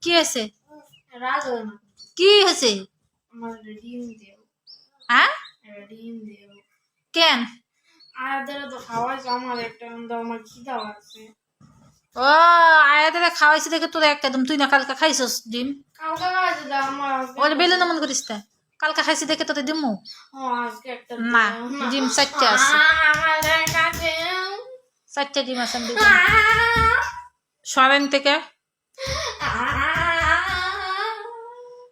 কি হয়েছে? রাগ হয় না। কি হয়েছে? আমার ডিম দেও। হ্যাঁ ডিম দেও। কেন? আয়াদের তো খাওয়াইছো আমার একটা, আমার খিদা লাগছে। ও আয়াতে খাওয়াইছি দেখে তোরা একটা একদম, তুই না কালকে খাইছস ডিম? কালকে খাওয়াইছো দাও আমার। ওরে বেলে নমন করিস তা, কালকে খাইছি দেখে তোদের দিমু আজকে একটা না। ডিম 4টা আছে, আমার কাছে 4টা ডিম আছে। সরেন থেকে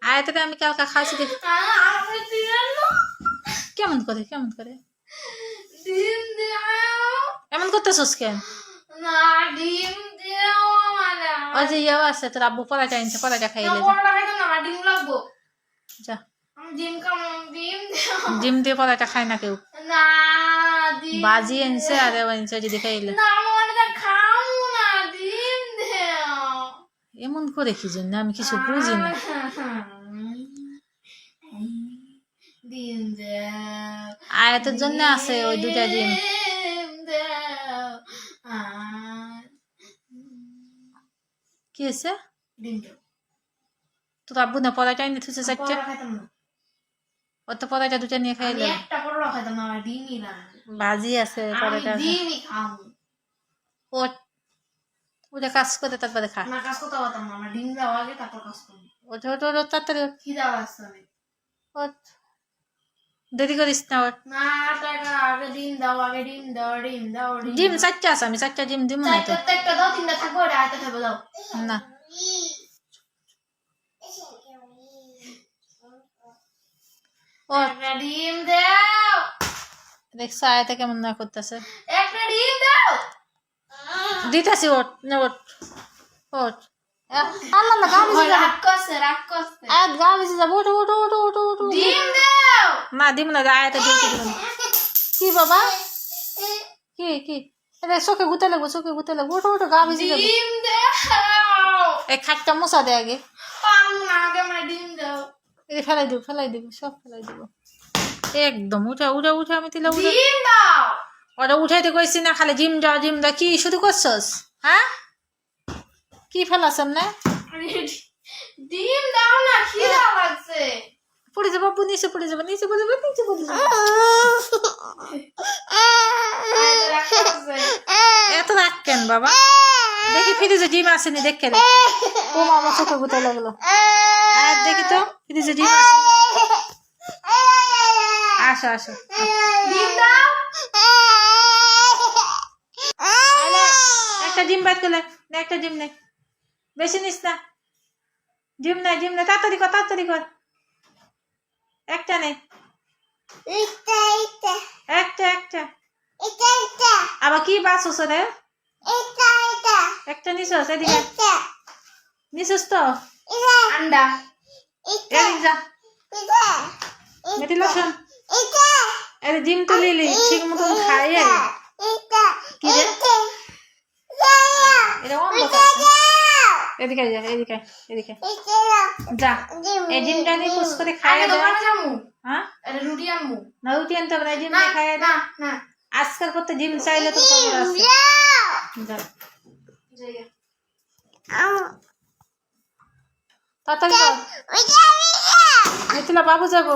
আয়াতে আমি কালকে খাইছি দেখে। কেমন করে কেমন করে ডিম দাও। এমন করতেছস কেন? না ডিম দাও আমারে। ওই যে ইয়েও আছে, তোর আব্বু পরাটা আনছে, পরাটা খাইলে যা। পরোটা খাইতে না, ডিম লাগবো। যা আমি ডিম খাবো, ডিম দাও। ডিম দিয়ে পরাটা খায় না কেউ। না ডিম বাজি আনছে আর আনছে যদি খাইলে। না আমার এটা খাবো না, ডিম দাও। এমন করে কি জন্য আমি কিছু বুঝি না। ডিম দাও। আয়াতের জন্য আছে ওই 2টা ডিম। ডিম দাও। কি হয়েছে? ডিম দাও। তোর আব্বু না পরাটা এনে থুছে 4টা, পরোটা খাইতাম না। ও তো পরাটা 2টা নিয়ে আমি খাইলে। একটা পরোটা খাইতাম না, আমার ডিমই না। বাজি আছে আমি পরাটা আছে। ডিমই খাবো। ওট ওটা কাজ করে তারপরে খা। না কাজ করতে পারতাম না, আমার ডিম দেওয়া আগে তারপর কাজ করবো। ওটা ওটা ওটা তাড়াতাড়ি ওঠ। খিদা লাগছে অনেক। ওঠ দেরি করিস না। ওঠ না টাকা আগে ডিম দাও, আগে ডিম দাও, ডিম দাও, ডিম 4টা আছে, আমি 4টা ডিম দিব না তো। একটা দাও, 3টা থাকবো, ওটা আয়তে থাকবো দাও। না ও একটা ডিম দাও। দেখছ আয়াতে কেমন না করতেছে। একটা ডিম দাও। দিতেছি, ওঠ না ওঠ ওঠ। আল্লাহ না গা বেশি যাবে, রাগ করছে, রাগ করছে। আয়াত গা বেশি যাবে। ওঠ ওঠ ওঠ ওঠ ওঠ। ডিম দাও। না দিব না, আয়াতে দিতে দিব না। কি বাবা কি কি এটা চোখে গুতে লাগবো, চোখে গুতে লাগবো। ওঠো ওঠো গা বেশি যাবে। ডিম দাও। এই খাটটা মশা দে আগে। পারবো না, আগে আমার ডিম দাও। এই ফেলাই দিব সব ফেলাই দিব একদম। উঠা উঠা উঠা, আমি তিলা উঠা। ডিম দাও। ওটা উঠাইতে কইছি না, খালি জিম যা কি শুরু করছস? হ্যাঁ কি ফেলাছেন না? ডিম দাও না, খিদা লাগছে। পড়ে যাবো আপু, নিচে পড়ে যাবো, নিচে পড়ে যাবো, নিচে পড়ে যাবো। রাগ করছে। এত রাগ কেন বাবা? দেখি ফ্রিজে ডিম আসেনি, দেখে রে। ও মামা চোখে গুতে লাগলো। আর দেখি তো ফ্রিজে ডিম আছে। আসো আসো। ডিম দাও। একটা ডিম বাদ করলে, একটা ডিম নে, বেশি নিস না। ডিম না তাড়াতাড়ি কর, তাড়াতাড়ি কর। একটা নে, একটা আবার কি বাসস রে? একটা নিছস, এদিকে নিছস তো। আন্ডা। এদিকে যা মেটি লক্ষণ। আরে ডিম তো লিলি ঠিক মতন খাই। আরে কি রে এটা অন্ধকার। এদিকে যা, এদিকে এদিকে যা। এই ডিমটা নিয়ে কুচ করে খাইয়ে দে। হ্যাঁ রুটি আনবো না, রুটি আনতে হবে না, ডিম নিয়ে খাইয়ে দে। না আজকাল করতে ডিম চাইলে তো খবর আছে। যা তাড়াতাড়ি কর, মিথিলা বাবু যাবো।